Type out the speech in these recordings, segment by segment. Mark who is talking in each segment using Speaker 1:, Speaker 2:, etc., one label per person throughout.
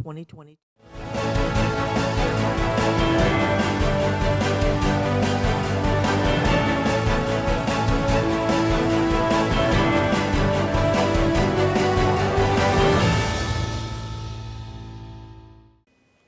Speaker 1: 2022.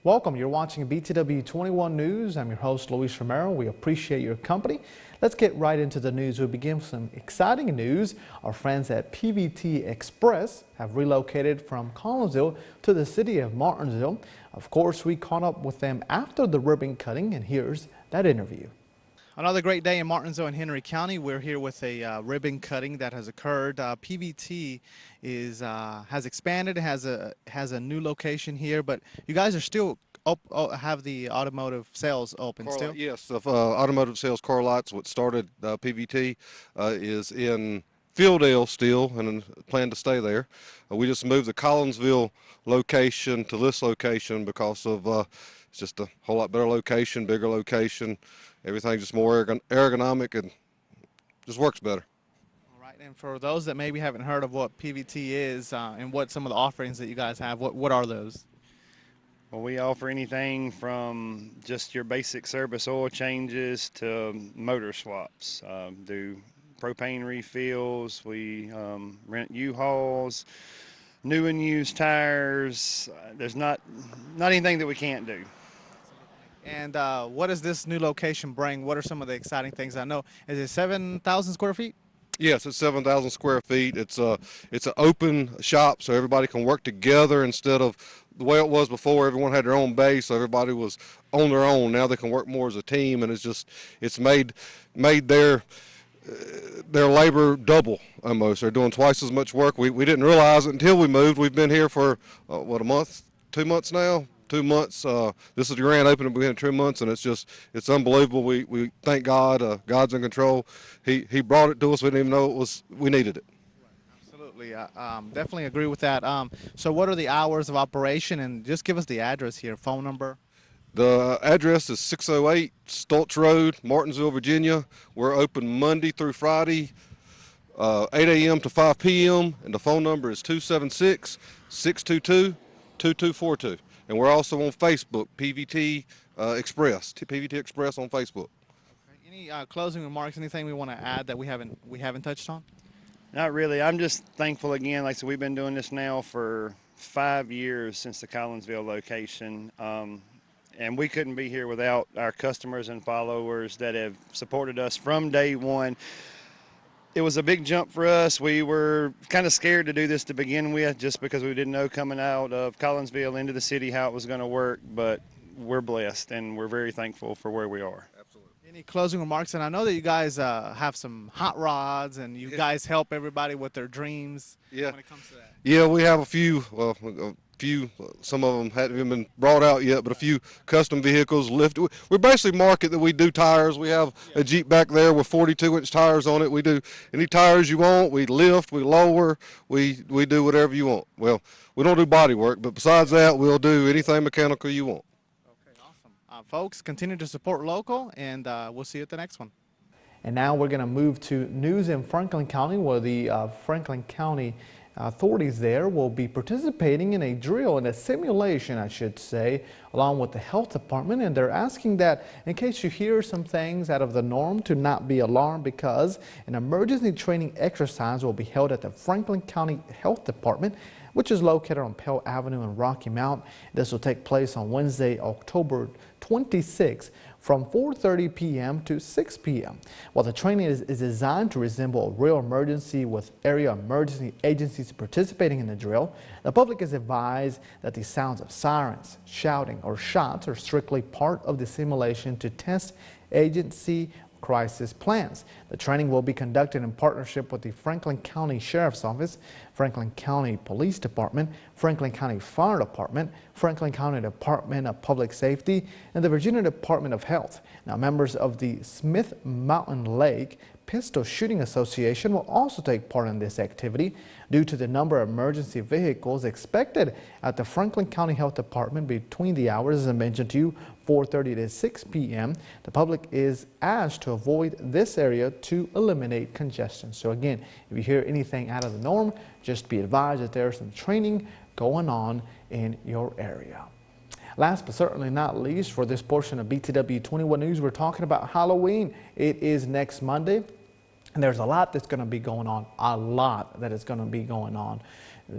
Speaker 2: Welcome. You're watching BTW21 News. I'm your host, Luis Romero. We appreciate your company. Let's get right into the news. We begin with some exciting news. Our friends at PVT Express have relocated from Collinsville to the city of Martinsville. Of course, we caught up with them after the ribbon cutting, and here's that interview. Another great day in Martinsville and Henry County. We're here with a ribbon cutting that has occurred. PVT has expanded, has a new location here, but you guys are still have the automotive sales open still?
Speaker 3: Yes, automotive sales car lots. What started PVT is in Fieldale still, and plan to stay there. We just moved the Collinsville location to this location because of it's just a whole lot better location, bigger location. Everything's just more ergonomic and just works better.
Speaker 2: All right, and for those that maybe haven't heard of what PVT is and what some of the offerings that you guys have, what are those?
Speaker 4: Well, we offer anything from just your basic service oil changes to motor swaps. Do propane refills. We rent U-Hauls, new and used tires. There's not anything that we can't do.
Speaker 2: And what does this new location bring? What are some of the exciting things? I know, is it 7,000 square feet?
Speaker 3: Yes, it's 7,000 square feet. It's an open shop, so everybody can work together instead of the way it was before. Everyone had their own base, so everybody was on their own. Now they can work more as a team, and it's made their labor double almost. They're doing twice as much work. We didn't realize it until we moved. We've been here for what, a month, 2 months now. 2 months. This is the grand opening. We've been 2 months, and it's unbelievable. We thank God. God's in control. He brought it to us. We didn't even know we needed it.
Speaker 2: Absolutely. Definitely agree with that. So what are the hours of operation? And just give us the address here, phone number.
Speaker 3: The address is 608 Stoltz Road, Martinsville, Virginia. We're open Monday through Friday, 8 a.m. to 5 p.m. And the phone number is 276-622-2242. And we're also on Facebook, PVT Express, PVT Express on Facebook.
Speaker 2: Okay. Any closing remarks? Anything we want to add that we haven't touched on?
Speaker 4: Not really. I'm just thankful again. Like I said, we've been doing this now for 5 years since the Collinsville location. And we couldn't be here without our customers and followers that have supported us from day one. It was a big jump for us. We were kind of scared to do this to begin with just because we didn't know coming out of Collinsville into the city how it was going to work, but we're blessed and we're very thankful for where we are.
Speaker 3: Absolutely.
Speaker 2: Any closing remarks? And I know that you guys have some hot rods and you guys help everybody with their dreams when it comes to that.
Speaker 3: Yeah, we have a few, some of them hadn't even been brought out yet, but a few custom vehicles lifted. We basically market that we do tires. We have a Jeep back there with 42-inch tires on it. We do any tires you want. We lift, we lower, we do whatever you want. Well, we don't do body work, but besides that, we'll do anything mechanical you want.
Speaker 2: Okay, awesome. Folks, continue to support local, and we'll see you at the next one.
Speaker 5: And now we're going to move to news in Franklin County, where the Franklin County authorities there will be participating in a drill, in a simulation, I should say, along with the health department. And they're asking that in case you hear some things out of the norm to not be alarmed, because an emergency training exercise will be held at the Franklin County Health Department, which is located on Pell Avenue in Rocky Mount. This will take place on Wednesday, October 26th from 4:30 p.m. to 6 p.m. While the training is designed to resemble a real emergency with area emergency agencies participating in the drill, the public is advised that the sounds of sirens, shouting, or shots are strictly part of the simulation to test agency crisis plans. The training will be conducted in partnership with the Franklin County Sheriff's Office, Franklin County Police Department, Franklin County Fire Department, Franklin County Department of Public Safety, and the Virginia Department of Health. Now, members of the Smith Mountain Lake Pistol Shooting Association will also take part in this activity. Due to the number of emergency vehicles expected at the Franklin County Health Department between the hours, as I mentioned to you, 4:30 to 6 p.m., the public is asked to avoid this area to eliminate congestion. So again, if you hear anything out of the norm, just be advised that there's some training going on
Speaker 2: in your area. Last but certainly not least, for this portion of BTW21 News, we're talking about Halloween. It is next Monday, and there's a lot that's going to be going on,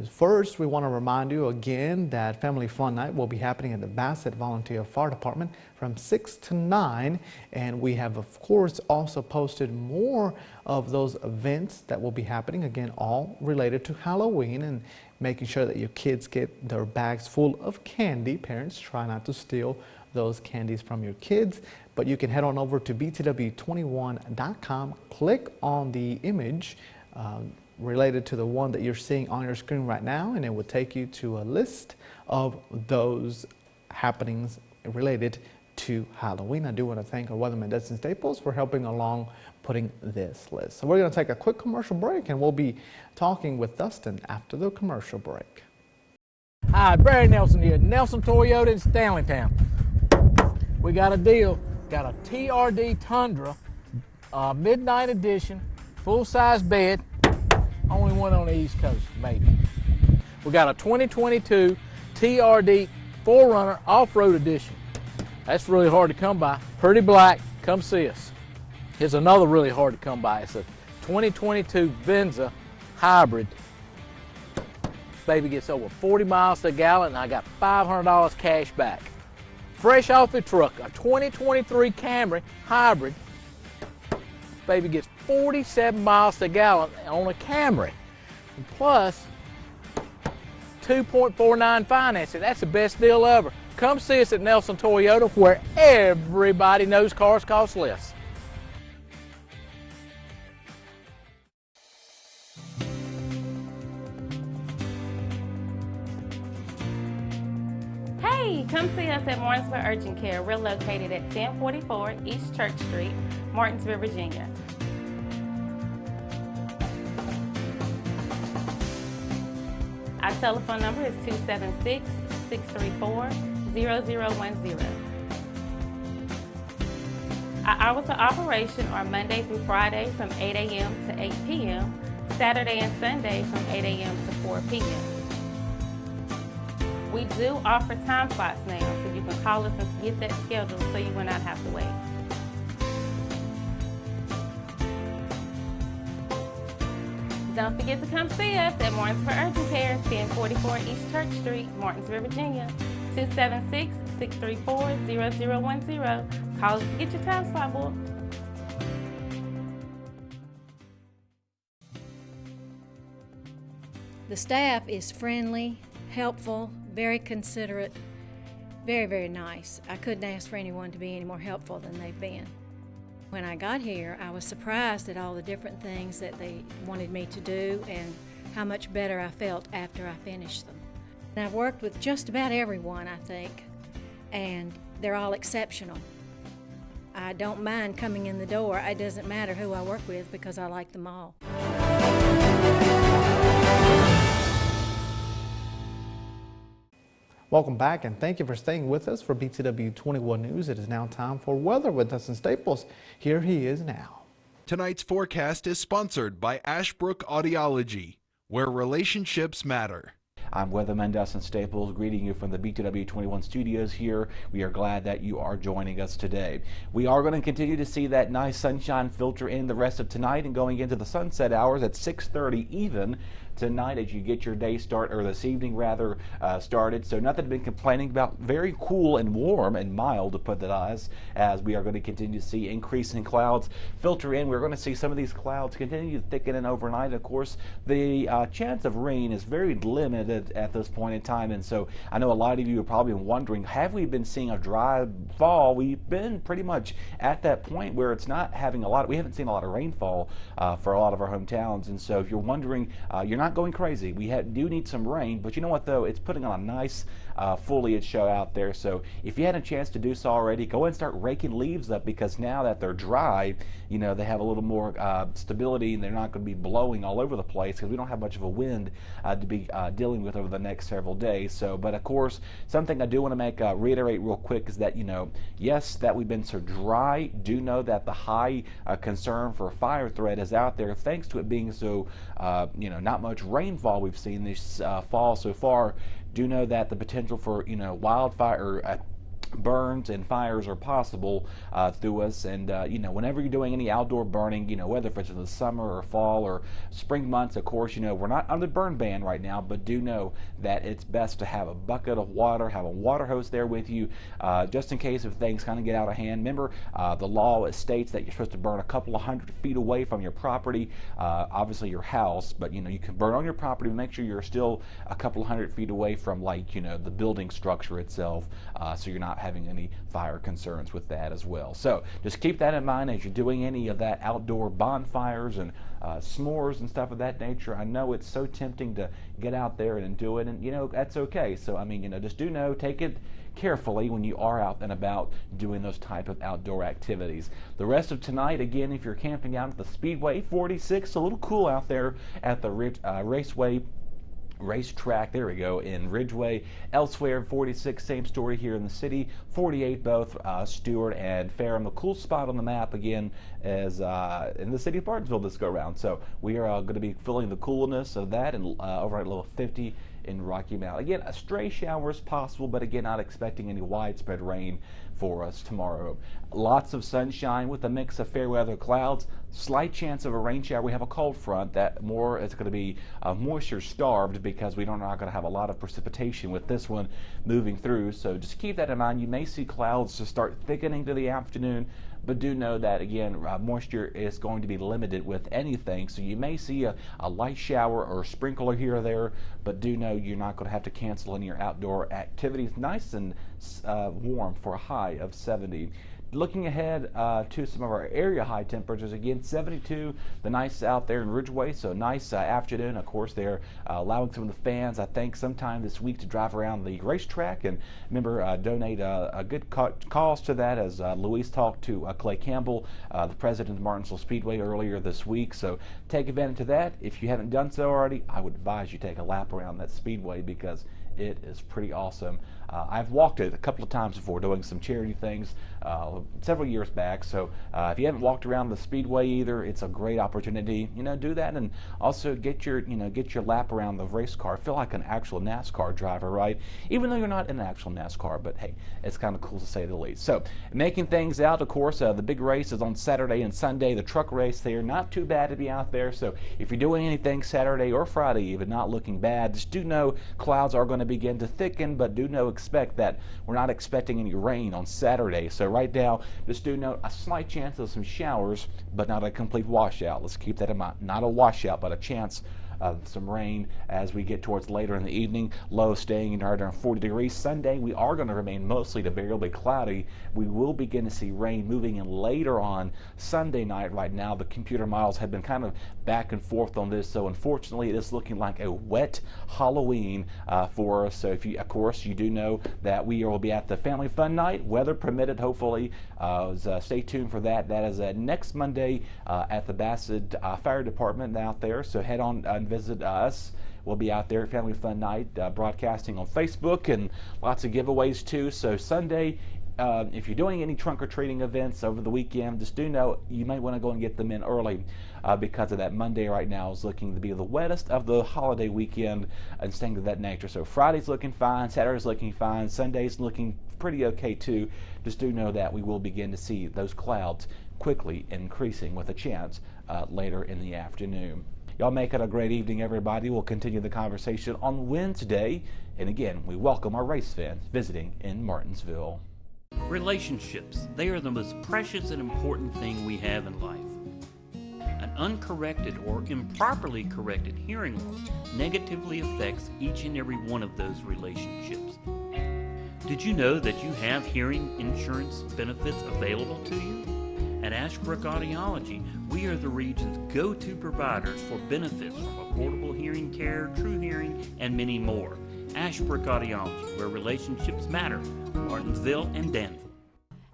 Speaker 2: First, we want to remind you again that Family Fun Night will be happening at the Bassett Volunteer Fire Department from 6 to 9. And we have, of course, also posted more of those events that will be happening, again, all related to Halloween and making sure that your kids get their bags full of candy. Parents, try not to steal those candies from your kids. But you can head on over to BTW21.com, click on the image related to the one that you're seeing on your screen right now, and it will take you to a list of those happenings related to Halloween. I do want to thank our weatherman Dustin Staples for helping along putting this list. So we're going to take a quick commercial break, and we'll be talking with Dustin after the commercial break.
Speaker 1: Hi, Barry Nelson here, Nelson Toyota in Stanleytown. We got a deal, got a TRD Tundra, midnight edition, full-size bed, only one on the East Coast, maybe. We got a 2022 TRD 4Runner Off-Road Edition. That's really hard to come by. Pretty black, come see us. Here's another really hard to come by. It's a 2022 Venza Hybrid. Baby gets over 40 miles to a gallon, and I got $500 cash back. Fresh off the truck, a 2023 Camry Hybrid. Baby gets 47 miles to a gallon on a Camry. And plus, 2.49 financing. That's the best deal ever. Come see us at Nelson Toyota, where everybody knows cars cost less.
Speaker 6: Hey, come see us at Martinsville Urgent Care. We're located at 1044 East Church Street, Martinsville, Virginia. Our telephone number is 276-634-0010. Our hours of operation are Monday through Friday from 8 a.m. to 8 p.m., Saturday and Sunday from 8 a.m. to 4 p.m. We do offer time slots now, so you can call us and get that scheduled so you will not have to wait. Don't forget to come see us at Martinsville Urgent Care, 1044 East Church Street, Martinsville, Virginia, 276-634-0010. Call us to get your time slot booked.
Speaker 7: The staff is friendly, helpful, very considerate, very, very nice. I couldn't ask for anyone to be any more helpful than they've been. When I got here, I was surprised at all the different things that they wanted me to do and how much better I felt after I finished them. And I've worked with just about everyone, I think, and they're all exceptional. I don't mind coming in the door. It doesn't matter who I work with because I like them all.
Speaker 2: Welcome back, and thank you for staying with us for BTW21 News. It is now time for weather with Dustin Staples. Here he is now.
Speaker 8: Tonight's forecast is sponsored by Ashbrook Audiology, where relationships matter.
Speaker 9: I'm Weatherman Dustin Staples, greeting you from the BTW21 studios here. We are glad that you are joining us today. We are going to continue to see that nice sunshine filter in the rest of tonight and going into the sunset hours at 6:30 even tonight as you get your day start, or this evening rather, started. So nothing to be complaining about. Very cool and warm and mild, to put that as we are going to continue to see increasing clouds filter in. We're going to see some of these clouds continue to thicken in overnight. Of course, the chance of rain is very limited at this point in time, and so I know a lot of you are probably wondering, have we been seeing a dry fall? We've been pretty much at that point where it's not having a lot. We haven't seen a lot of rainfall for a lot of our hometowns, and so if you're wondering, you're not going crazy. We do need some rain, but you know what though? It's putting on a nice foliage show out there. So if you had a chance to do so already, go ahead and start raking leaves up, because now that they're dry, you know, they have a little more stability and they're not going to be blowing all over the place because we don't have much of a wind to be dealing with over the next several days. So, but of course, something I do want to make reiterate real quick is that, you know, yes, that we've been so dry. Do know that the high concern for fire threat is out there, thanks to it being so, you know, not much rainfall we've seen this fall so far. do know that the potential for, you know, wildfire burns and fires are possible through us, and you know, whenever you're doing any outdoor burning, you know, whether if it's in the summer or fall or spring months, of course, you know, we're not under burn ban right now, but do know that it's best to have a bucket of water, have a water hose there with you, just in case if things kind of get out of hand. Remember, the law states that you're supposed to burn a couple of 100 feet away from your property, obviously your house, but you know, you can burn on your property, but make sure you're still a couple of 100 feet away from, like, you know, the building structure itself, so you're not having any fire concerns with that as well. So just keep that in mind as you're doing any of that outdoor bonfires and s'mores and stuff of that nature. I know it's so tempting to get out there and do it, and you know, that's okay. So I mean, you know, just do know, take it carefully when you are out and about doing those type of outdoor activities. The rest of tonight, again, if you're camping out at the Speedway 46, a little cool out there at the racetrack, there we go, in Ridgeway. Elsewhere, 46, same story here in the city. 48, both Stewart and Ferrum. The cool spot on the map, again, is in the city of Martinsville this go around. So we are going to be feeling the coolness of that, and over at level 50 in Rocky Mount. Again, a stray shower is possible, but again, not expecting any widespread rain for us tomorrow. Lots of sunshine with a mix of fair weather clouds. Slight chance of a rain shower. We have a cold front that more is going to be moisture starved because we are not going to have a lot of precipitation with this one moving through. So just keep that in mind. You may see clouds to start thickening to the afternoon, but do know that, again, moisture is going to be limited with anything. So you may see a light shower or a sprinkler here or there, but do know you're not going to have to cancel any of your outdoor activities. Nice and warm for a high of 70. Looking ahead to some of our area high temperatures, again, 72, the nice out there in Ridgeway, so nice afternoon. Of course, they're allowing some of the fans, I think, sometime this week to drive around the racetrack, and remember, donate a good cause to that, as Louise talked to Clay Campbell, the president of Martinsville Speedway, earlier this week. So take advantage of that. If you haven't done so already, I would advise you take a lap around that speedway because it is pretty awesome. I've walked it a couple of times before doing some charity things several years back, so if you haven't walked around the speedway either, it's a great opportunity. You know, do that, and also get your lap around the race car. Feel like an actual NASCAR driver, right? Even though you're not in an actual NASCAR, but hey, it's kind of cool to say the least. So making things out, of course, the big race is on Saturday and Sunday. The truck race there, not too bad to be out there. So if you're doing anything Saturday or Friday, even not looking bad, just do know clouds are going to begin to thicken, but do know expect that we're not expecting any rain on Saturday. So right now, just do note a slight chance of some showers, but not a complete washout. Let's keep that in mind. Not a washout, but a chance of some rain as we get towards later in the evening. Low staying right around 40 degrees. Sunday, we are going to remain mostly to variably cloudy. We will begin to see rain moving in later on Sunday night. Right now, the computer models have been kind of back and forth on this, so unfortunately, it is looking like a wet Halloween for us. So if you, of course, you do know that we will be at the Family Fun Night, weather permitted, hopefully. Stay tuned for that. That is next Monday at the Bassett Fire Department out there. So head on and visit us. We'll be out there at Family Fun Night, broadcasting on Facebook, and lots of giveaways too. So Sunday, if you're doing any trunk-or-treating events over the weekend, just do know you might want to go and get them in early because of that. Monday right now is looking to be the wettest of the holiday weekend and things of that nature. So Friday's looking fine, Saturday's looking fine, Sunday's looking pretty okay too. Just do know that we will begin to see those clouds quickly increasing with a chance later in the afternoon. Y'all make it a great evening, everybody. We'll continue the conversation on Wednesday. And again, we welcome our race fans visiting in Martinsville.
Speaker 10: Relationships, they are the most precious and important thing we have in life. An uncorrected or improperly corrected hearing loss negatively affects each and every one of those relationships. Did you know that you have hearing insurance benefits available to you? At Ashbrook Audiology, we are the region's go-to providers for benefits from affordable hearing care, true hearing, and many more. Ashbrook Audiology, where relationships matter, Martinsville and Danville.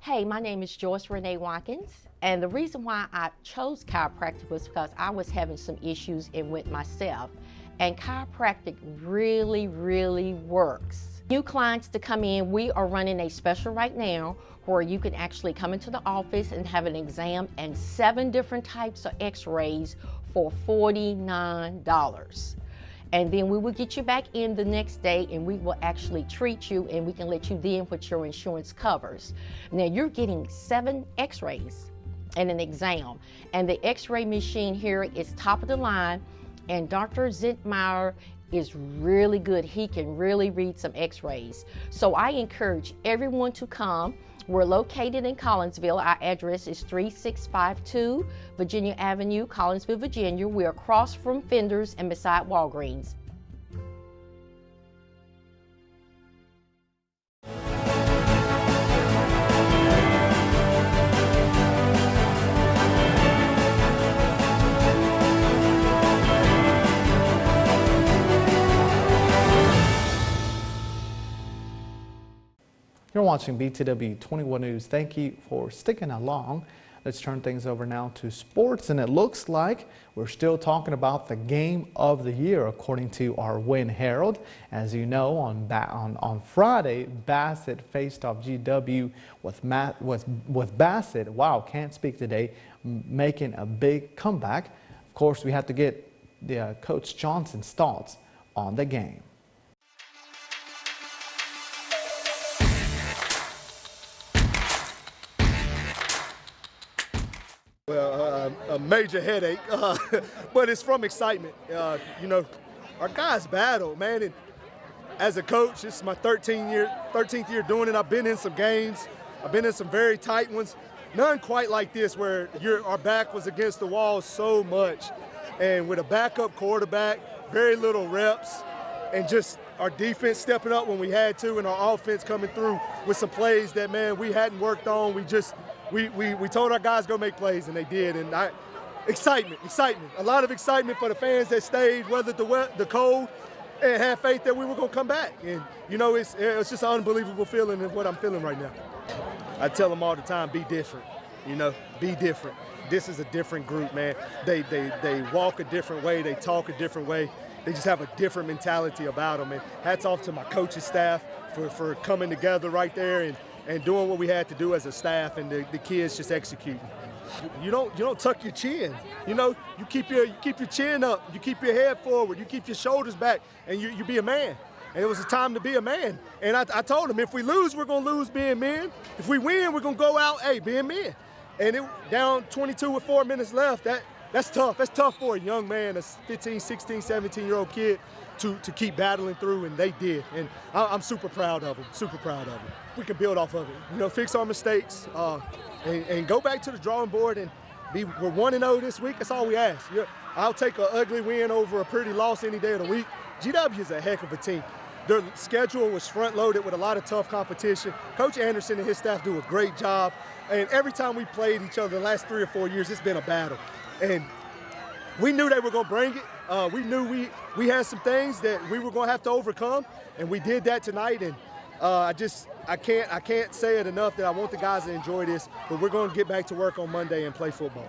Speaker 11: Hey, my name is Joyce Renee Watkins, and the reason why I chose chiropractic was because I was having some issues with myself, and chiropractic really, really works. New clients to come in, we are running a special right now where you can actually come into the office and have an exam and 7 different types of x-rays for $49. and then we will get you back in the next day and we will actually treat you, and we can let you then what your insurance covers. Now you're getting 7 x-rays and an exam, and the x-ray machine here is top of the line, and Dr. Zentmeyer is really good. He can really read some x-rays. So I encourage everyone to come. We're located in Collinsville. Our address is 3652 Virginia Avenue, Collinsville, Virginia. We're across from Fenders and beside Walgreens.
Speaker 2: You're watching BTW21 News. Thank you for sticking along. Let's turn things over now to sports, and it looks like we're still talking about the game of the year according to our Win Herald. As you know, on Friday, Bassett faced off GW with Bassett, wow, can't speak today, making a big comeback. Of course, we have to get the Coach Johnson's thoughts on the game.
Speaker 12: Well, a major headache, but it's from excitement. You know, our guys battle, man. And as a coach, this is my 13th year doing it. I've been in some games. I've been in some very tight ones. None quite like this, where our back was against the wall so much. And with a backup quarterback, very little reps, and just our defense stepping up when we had to, and our offense coming through with some plays that, man, we hadn't worked on. We told our guys go make plays, and they did. And excitement, a lot of excitement for the fans that stayed, weathered the cold, and had faith that we were going to come back. And you know, it's just an unbelievable feeling of what I'm feeling right now. I tell them all the time, be different. You know, be different. This is a different group, man. They walk a different way. They talk a different way. They just have a different mentality about them. And hats off to my coaching staff for coming together right there and doing what we had to do as a staff, and the kids just executing. You don't tuck your chin. You know, you keep your chin up, you keep your head forward, you keep your shoulders back, and you be a man. And it was a time to be a man. And I told them, if we lose, we're gonna lose being men. If we win, we're gonna go out, hey, being men. And it down 22 with 4 minutes left. That's tough. That's tough for a young man, a 15, 16, 17-year-old kid to keep battling through, and they did. And I'm super proud of them, super proud of them. We can build off of it, you know, fix our mistakes, and go back to the drawing board, and we're 1-0 this week. That's all we ask. I'll take an ugly win over a pretty loss any day of the week. GW is a heck of a team. Their schedule was front-loaded with a lot of tough competition. Coach Anderson and his staff do a great job, and every time we played each other the last 3 or 4 years, it's been a battle. And we knew they were going to bring it. We knew we had some things that we were going to have to overcome, and we did that tonight. And I can't say it enough that I want the guys to enjoy this, but we're going to get back to work on Monday and play football.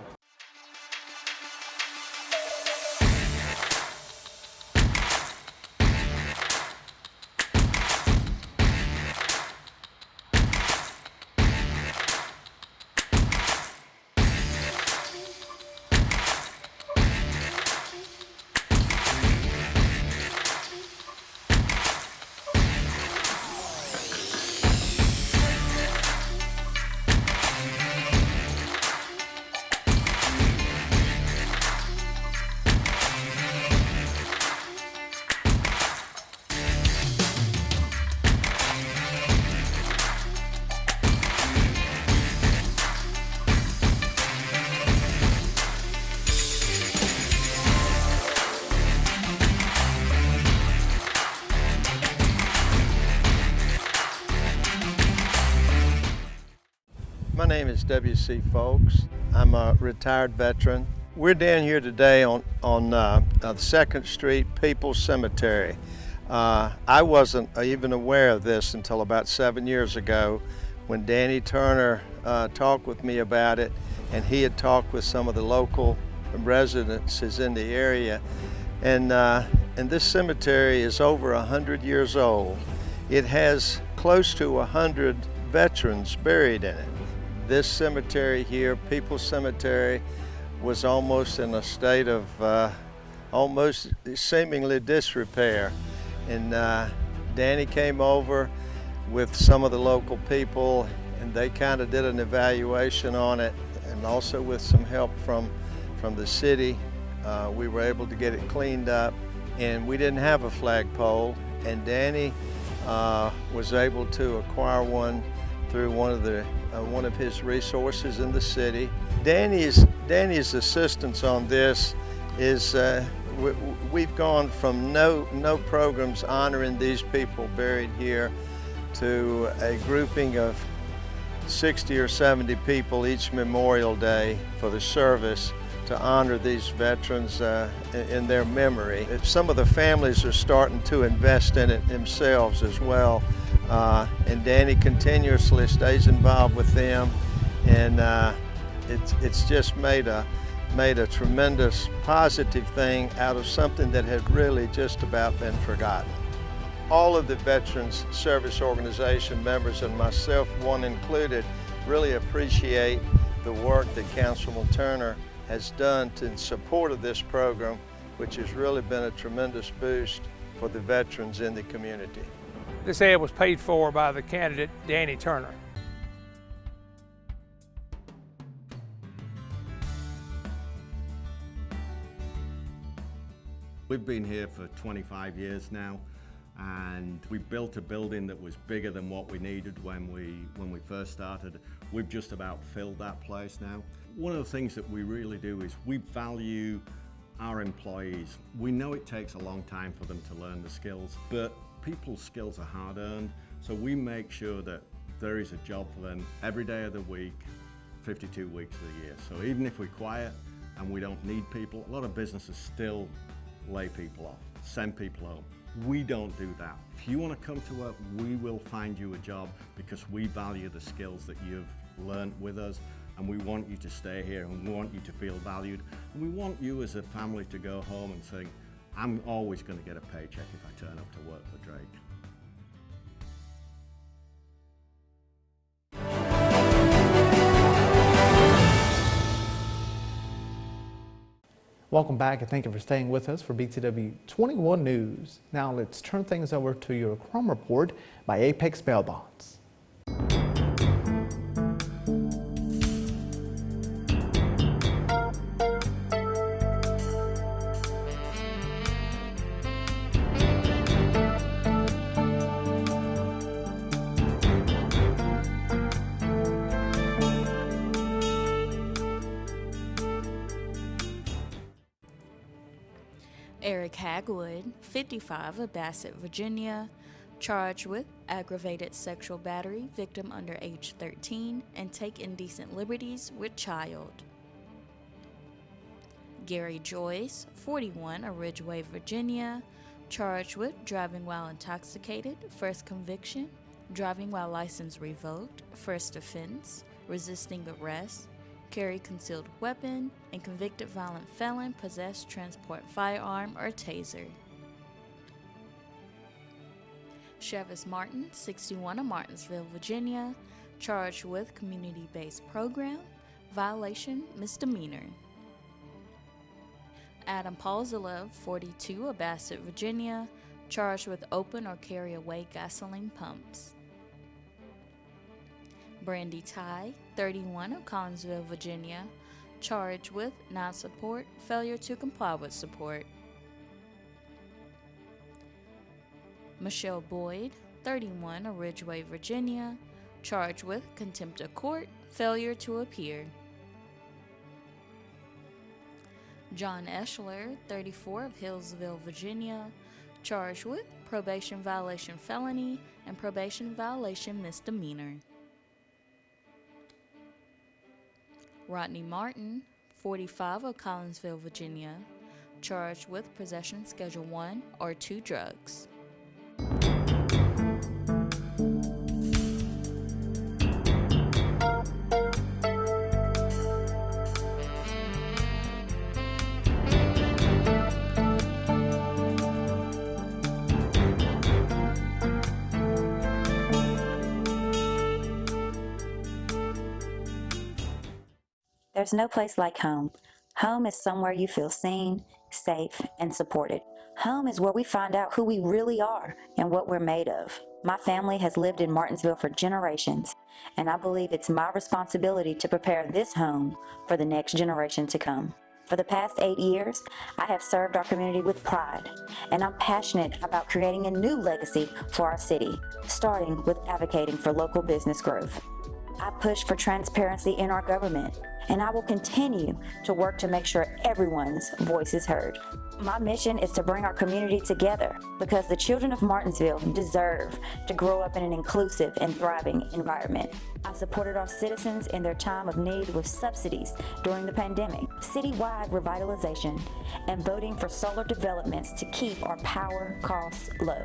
Speaker 13: My name is W.C. Folks. I'm a retired veteran. We're down here today on the 2nd Street People's Cemetery. I wasn't even aware of this until about 7 years ago when Danny Turner talked with me about it, and he had talked with some of the local residences in the area. And this cemetery is over 100 years old. It has close to 100 veterans buried in it. This cemetery here, People's Cemetery, was almost in a state of almost seemingly disrepair. And Danny came over with some of the local people, and they kind of did an evaluation on it, and also with some help from the city, we were able to get it cleaned up. And we didn't have a flagpole, and Danny was able to acquire one through one of his resources in the city. Danny's assistance on this is we've gone from no programs honoring these people buried here to a grouping of 60 or 70 people each Memorial Day for the service to honor these veterans in their memory. Some of the families are starting to invest in it themselves as well, and Danny continuously stays involved with them, and it's just made a tremendous positive thing out of something that had really just about been forgotten. All of the Veterans Service Organization members, and myself one included, really appreciate the work that Councilman Turner has done in support of this program, which has really been a tremendous boost for the veterans in the community.
Speaker 14: This ad was paid for by the candidate, Danny Turner.
Speaker 15: We've been here for 25 years now, and we built a building that was bigger than what we needed when we first started. We've just about filled that place now. One of the things that we really do is we value our employees. We know it takes a long time for them to learn the skills, but people's skills are hard earned, so we make sure that there is a job for them every day of the week, 52 weeks of the year. So even if we're quiet and we don't need people, a lot of businesses still lay people off, send people home. We don't do that. If you want to come to work, we will find you a job because we value the skills that you've learned with us, and we want you to stay here, and we want you to feel valued. And we want you as a family to go home and think, I'm always going to get a paycheck if I turn up to work for Drake.
Speaker 2: Welcome back, and thank you for staying with us for BTW21 News. Now let's turn things over to your crime report by Apex Bail Bonds.
Speaker 16: Eric Hagwood, 55, of Bassett, Virginia, charged with aggravated sexual battery, victim under age 13, and take indecent liberties with child. Gary Joyce, 41, of Ridgeway, Virginia, charged with driving while intoxicated, first conviction, driving while license revoked, first offense, resisting arrest, carry concealed weapon, and convicted violent felon, possess, transport firearm or taser. Chevis Martin, 61, of Martinsville, Virginia, charged with community-based program, violation, misdemeanor. Adam Paulzilla, 42, of Bassett, Virginia, charged with open or carry away gasoline pumps. Brandy Ty, 31, of Collinsville, Virginia, charged with non-support, failure to comply with support. Michelle Boyd, 31, of Ridgeway, Virginia, charged with contempt of court, failure to appear. John Eschler, 34, of Hillsville, Virginia, charged with probation violation felony and probation violation misdemeanor. Rodney Martin, 45, of Collinsville, Virginia, charged with possession Schedule 1 or 2 drugs.
Speaker 17: There's no place like home. Home is somewhere you feel seen, safe, and supported. Home is where we find out who we really are and what we're made of. My family has lived in Martinsville for generations, and I believe it's my responsibility to prepare this home for the next generation to come. For the past 8 years, I have served our community with pride, and I'm passionate about creating a new legacy for our city, starting with advocating for local business growth. I push for transparency in our government, and I will continue to work to make sure everyone's voice is heard. My mission is to bring our community together because the children of Martinsville deserve to grow up in an inclusive and thriving environment. I supported our citizens in their time of need with subsidies during the pandemic, citywide revitalization, and voting for solar developments to keep our power costs low.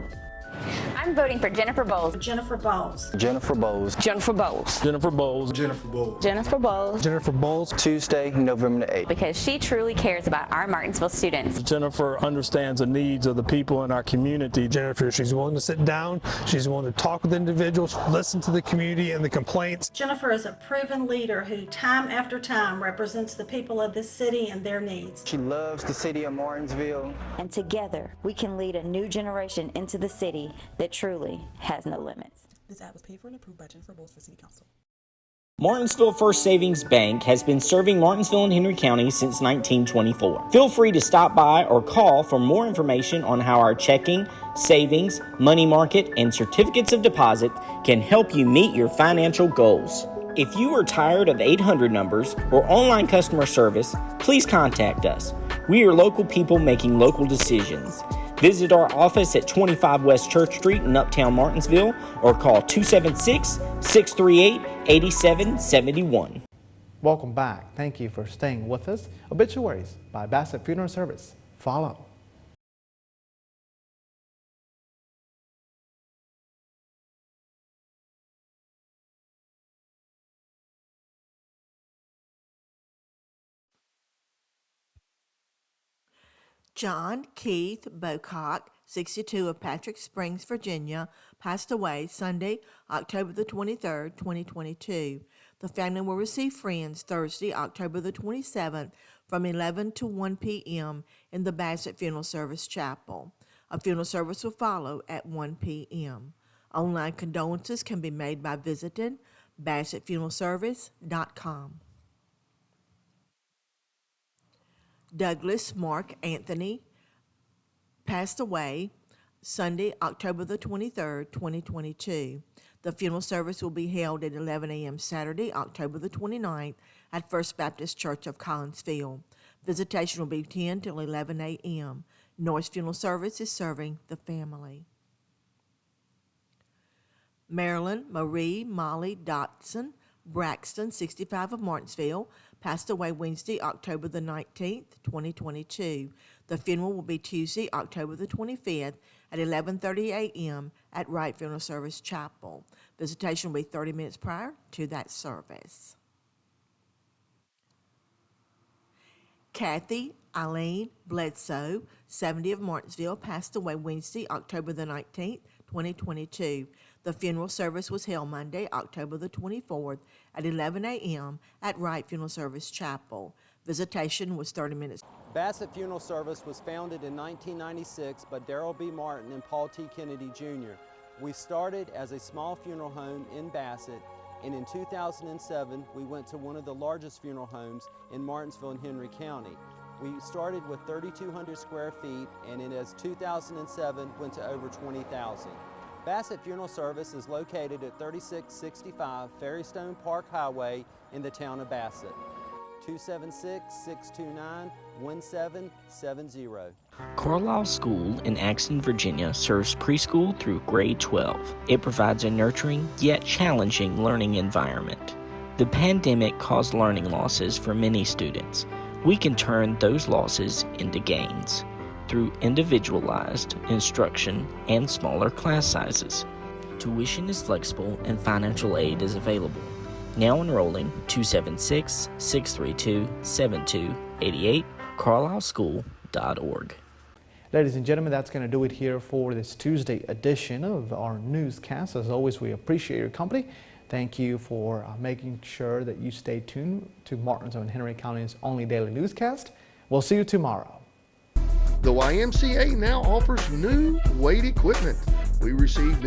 Speaker 18: I'm voting for Jennifer Bowles.
Speaker 19: Jennifer Bowles.
Speaker 20: Jennifer Bowles.
Speaker 18: Jennifer Bowles.
Speaker 20: Jennifer Bowles. Jennifer Bowles.
Speaker 18: Jennifer Bowles.
Speaker 20: Jennifer Bowles. Tuesday, November the 8th.
Speaker 18: Because she truly cares about our Martinsville students.
Speaker 21: Jennifer understands the needs of the people in our community.
Speaker 22: Jennifer, she's willing to sit down. She's willing to talk with individuals, listen to the community and the complaints.
Speaker 19: Jennifer is a proven leader who time after time represents the people of this city and their needs.
Speaker 20: She loves the city of Martinsville.
Speaker 17: And together, we can lead a new generation into the city that truly has no limits.
Speaker 23: This ad was paid for and approved by Jennifer Bowles for City Council.
Speaker 24: Martinsville First Savings Bank has been serving Martinsville and Henry County since 1924. Feel free to stop by or call for more information on how our checking, savings, money market, and certificates of deposit can help you meet your financial goals. If you are tired of 800 numbers or online customer service, please contact us. We are local people making local decisions. Visit our office at 25 West Church Street in Uptown Martinsville or call 276-638-8771.
Speaker 2: Welcome back. Thank you for staying with us. Obituaries by Bassett Funeral Service follow.
Speaker 25: John Keith Bocock, 62 of Patrick Springs, Virginia, passed away Sunday, October the 23rd, 2022. The family will receive friends Thursday, October the 27th from 11 to 1 p.m. in the Bassett Funeral Service Chapel. A funeral service will follow at 1 p.m. Online condolences can be made by visiting BassettFuneralService.com. Douglas Mark Anthony passed away Sunday, October the 23rd, 2022. The funeral service will be held at 11 a.m. Saturday, October the 29th at First Baptist Church of Collinsville. Visitation will be 10 till 11 a.m. Norris Funeral Service is serving the family. Marilyn Marie Molly Dotson Braxton, 65 of Martinsville, passed away Wednesday, October the 19th, 2022. The funeral will be Tuesday, October the 25th at 11:30 a.m. at Wright Funeral Service Chapel. Visitation will be 30 minutes prior to that service. Kathy Eileen Bledsoe, 70 of Martinsville, passed away Wednesday, October the 19th, 2022. The funeral service was held Monday, October the 24th at 11 a.m. at Wright Funeral Service Chapel. Visitation was 30 minutes.
Speaker 26: Bassett Funeral Service was founded in 1996 by Darrell B. Martin and Paul T. Kennedy Jr. We started as a small funeral home in Bassett, and in 2007 we went to one of the largest funeral homes in Martinsville and Henry County. We started with 3,200 square feet, and in 2007 went to over 20,000. Bassett Funeral Service is located at 3665 Ferrystone Park Highway in the town of Bassett. 276-629-1770.
Speaker 24: Carlisle School in Axton, Virginia serves preschool through grade 12. It provides a nurturing yet challenging learning environment. The pandemic caused learning losses for many students. We can turn those losses into gains through individualized instruction and smaller class sizes. Tuition is flexible and financial aid is available. Now enrolling 276-632-7288, carlisleschool.org.
Speaker 2: Ladies and gentlemen, that's going to do it here for this Tuesday edition of our newscast. As always, we appreciate your company. Thank you for making sure that you stay tuned to Martinsville and Henry County's only daily newscast. We'll see you tomorrow.
Speaker 1: The YMCA now offers new weight equipment. We received